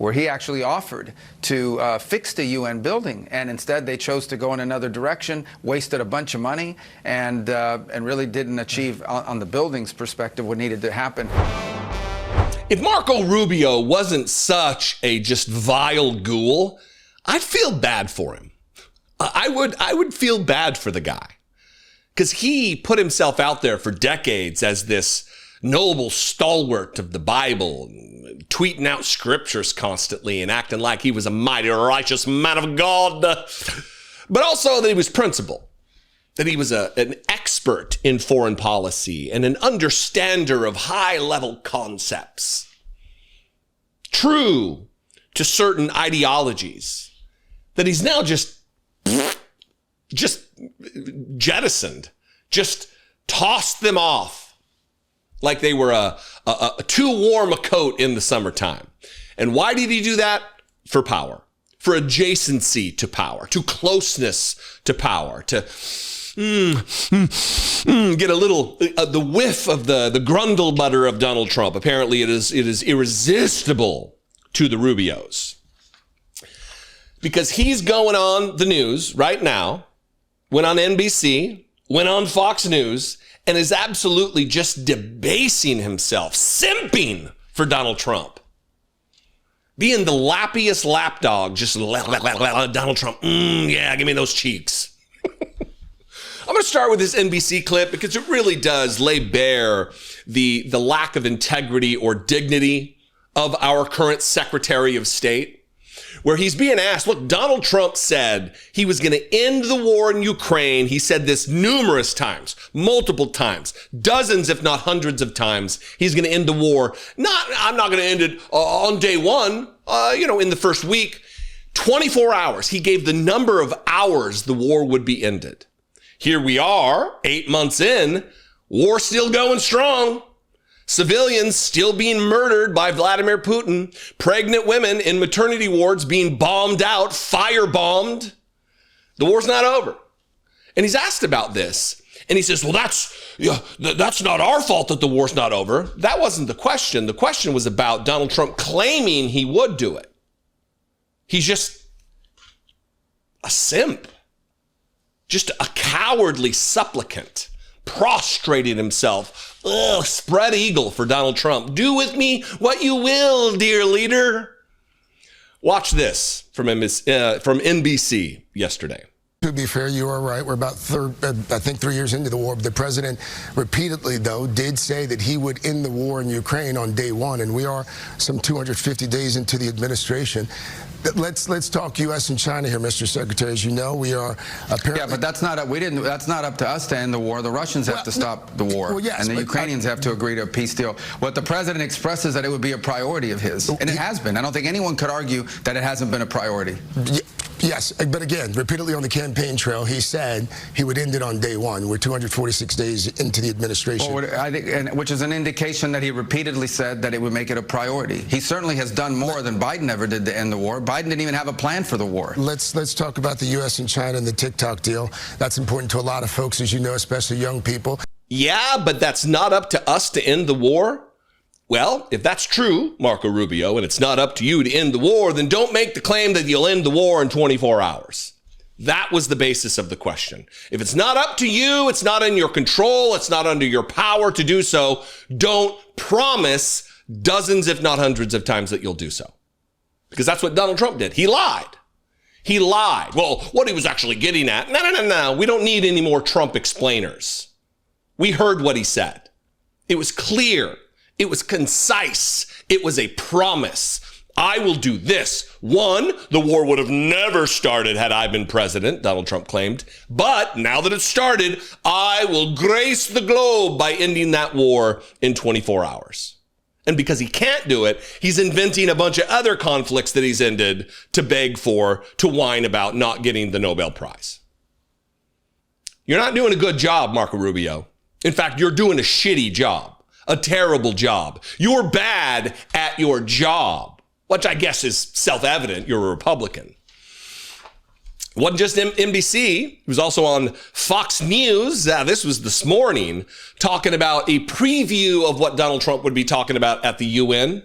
where he actually offered to fix the UN building, and instead they chose to go in another direction, wasted a bunch of money, and really didn't achieve on the building's perspective what needed to happen. If Marco Rubio wasn't such a just vile ghoul, I'd feel bad for him. I would feel bad for the guy, because he put himself out there for decades as this noble stalwart of the Bible, tweeting out scriptures constantly and acting like he was a mighty righteous man of God, but also that he was principled, that he was an expert in foreign policy and an understander of high-level concepts, true to certain ideologies, that he's now just jettisoned, just tossed them off like they were too warm a coat in the summertime. And why did he do that? For power, for adjacency to power, to closeness to power, to get a little, the whiff of the grundle butter of Donald Trump. Apparently it is irresistible to the Rubios, because he's going on the news right now, went on NBC, went on Fox News, and is absolutely just debasing himself, simping for Donald Trump. Being the lappiest lapdog, just Donald Trump, yeah, give me those cheeks. I'm going to start with this NBC clip because it really does lay bare the lack of integrity or dignity of our current Secretary of State, where he's being asked, look, Donald Trump said he was going to end the war in Ukraine. He said this numerous times, multiple times, dozens, if not hundreds of times. He's going to end the war. I'm not going to end it on day one, in the first week. 24 hours. He gave the number of hours the war would be ended. Here we are, 8 months in, war still going strong. Civilians still being murdered by Vladimir Putin. Pregnant women in maternity wards being bombed out, firebombed. The war's not over. And he's asked about this. And he says, well, that's not our fault that the war's not over. That wasn't the question. The question was about Donald Trump claiming he would do it. He's just a simp. Just a cowardly supplicant. Prostrated himself. Spread eagle for Donald Trump. Do with me what you will, dear leader. Watch this from NBC yesterday. To be fair, you are right. We're about 3 years into the war. The president repeatedly, though, did say that he would end the war in Ukraine on day one, and we are some 250 days into the administration. Let's talk U.S. and China here, Mr. Secretary. As you know, we are apparently. Yeah, but that's not up to us to end the war. The Russians have to stop the war, yes, and the Ukrainians have to agree to a peace deal. What the president expresses that it would be a priority of his, and it has been. I don't think anyone could argue that it hasn't been a priority. Yes, but again, repeatedly on the campaign trail, he said he would end it on day one. We're 246 days into the administration. Well, I think, which is an indication that he repeatedly said that it would make it a priority. He certainly has done more than Biden ever did to end the war. Biden didn't even have a plan for the war. Let's talk about the U.S. and China and the TikTok deal. That's important to a lot of folks, as you know, especially young people. Yeah, but that's not up to us to end the war. Well, if that's true, Marco Rubio, and it's not up to you to end the war, then don't make the claim that you'll end the war in 24 hours. That was the basis of the question. If it's not up to you, it's not in your control, it's not under your power to do so, don't promise dozens, if not hundreds of times that you'll do so. Because that's what Donald Trump did. He lied. He lied. Well, what he was actually getting at, no. We don't need any more Trump explainers. We heard what he said. It was clear. It was concise. It was a promise. I will do this. One, the war would have never started had I been president, Donald Trump claimed. But now that it's started, I will grace the globe by ending that war in 24 hours. And because he can't do it, he's inventing a bunch of other conflicts that he's ended to beg for, to whine about not getting the Nobel Prize. You're not doing a good job, Marco Rubio. In fact, you're doing a shitty job. A terrible job. You're bad at your job, which I guess is self-evident. You're a Republican. It wasn't just NBC. It was also on Fox News. This was this morning, talking about a preview of what Donald Trump would be talking about at the UN.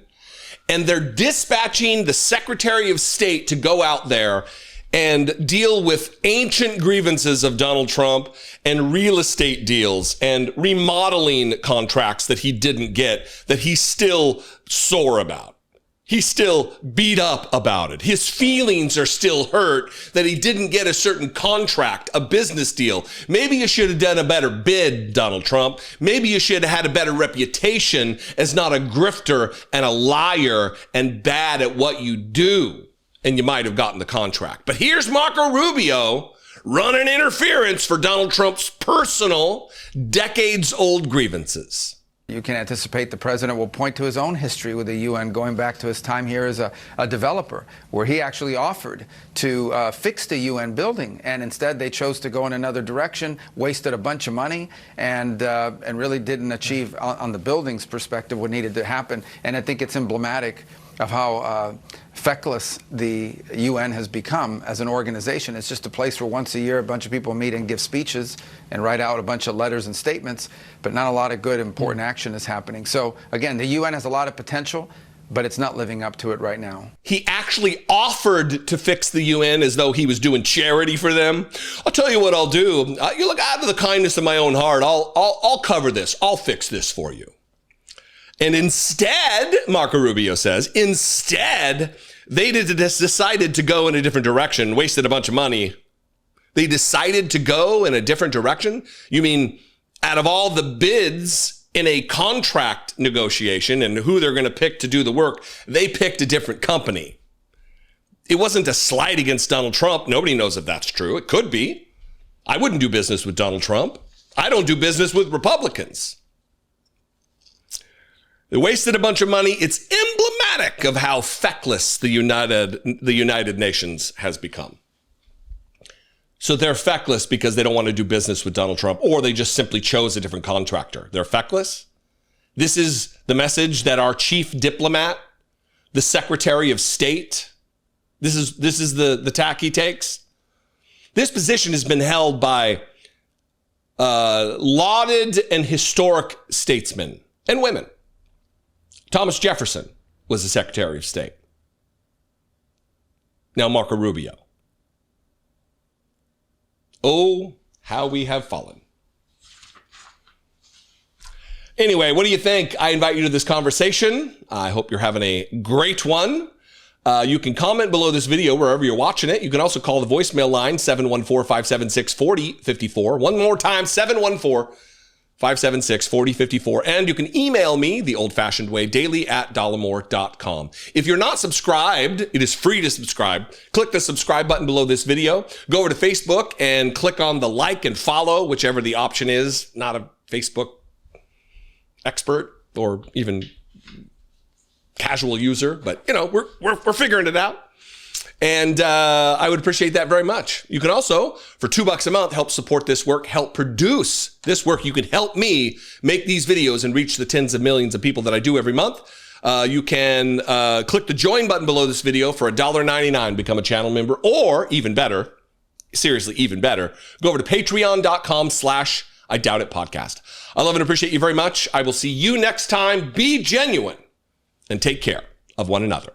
And they're dispatching the Secretary of State to go out there and deal with ancient grievances of Donald Trump and real estate deals and remodeling contracts that he didn't get, that he's still sore about. He's still beat up about it. His feelings are still hurt that he didn't get a certain contract, a business deal. Maybe you should have done a better bid, Donald Trump. Maybe you should have had a better reputation as not a grifter and a liar and bad at what you do. And you might have gotten the contract. But here's Marco Rubio running interference for Donald Trump's personal, decades-old grievances. You can anticipate the president will point to his own history with the UN, going back to his time here as a developer, where he actually offered to fix the UN building, and instead they chose to go in another direction, wasted a bunch of money, and really didn't achieve on the building's perspective what needed to happen. And I think it's emblematic of how feckless the UN has become as an organization. It's just a place where once a year a bunch of people meet and give speeches and write out a bunch of letters and statements, but not a lot of good, important action is happening. So again, the UN has a lot of potential, but it's not living up to it right now. He actually offered to fix the UN as though he was doing charity for them. I'll tell you what I'll do. You look, out of the kindness of my own heart, I'll cover this. I'll fix this for you. And instead, Marco Rubio says, they decided to go in a different direction, wasted a bunch of money. They decided to go in a different direction? You mean out of all the bids in a contract negotiation and who they're going to pick to do the work, they picked a different company. It wasn't a slight against Donald Trump. Nobody knows if that's true. It could be. I wouldn't do business with Donald Trump. I don't do business with Republicans. They wasted a bunch of money. It's emblematic of how feckless the United Nations has become. So they're feckless because they don't want to do business with Donald Trump, or they just simply chose a different contractor. They're feckless. This is the message that our chief diplomat, the Secretary of State, this is the tack he takes. This position has been held by lauded and historic statesmen and women. Thomas Jefferson was the Secretary of State. Now Marco Rubio. Oh, how we have fallen. Anyway, what do you think? I invite you to this conversation. I hope you're having a great one. You can comment below this video wherever you're watching it. You can also call the voicemail line, 714-576-4054. One more time, 714-576-4054. And you can email me the old-fashioned way, daily@dollemore.com. If you're not subscribed, it is free to subscribe. Click the subscribe button below this video. Go over to Facebook and click on the like and follow, whichever the option is. Not a Facebook expert or even casual user, but you know, we're figuring it out. And I would appreciate that very much. You can also, for $2 a month, help support this work, help produce this work. You can help me make these videos and reach the tens of millions of people that I do every month. You can click the join button below this video for $1.99, become a channel member, or even better, seriously, even better, go over to patreon.com/IDoubtItPodcast. I love and appreciate you very much. I will see you next time. Be genuine and take care of one another.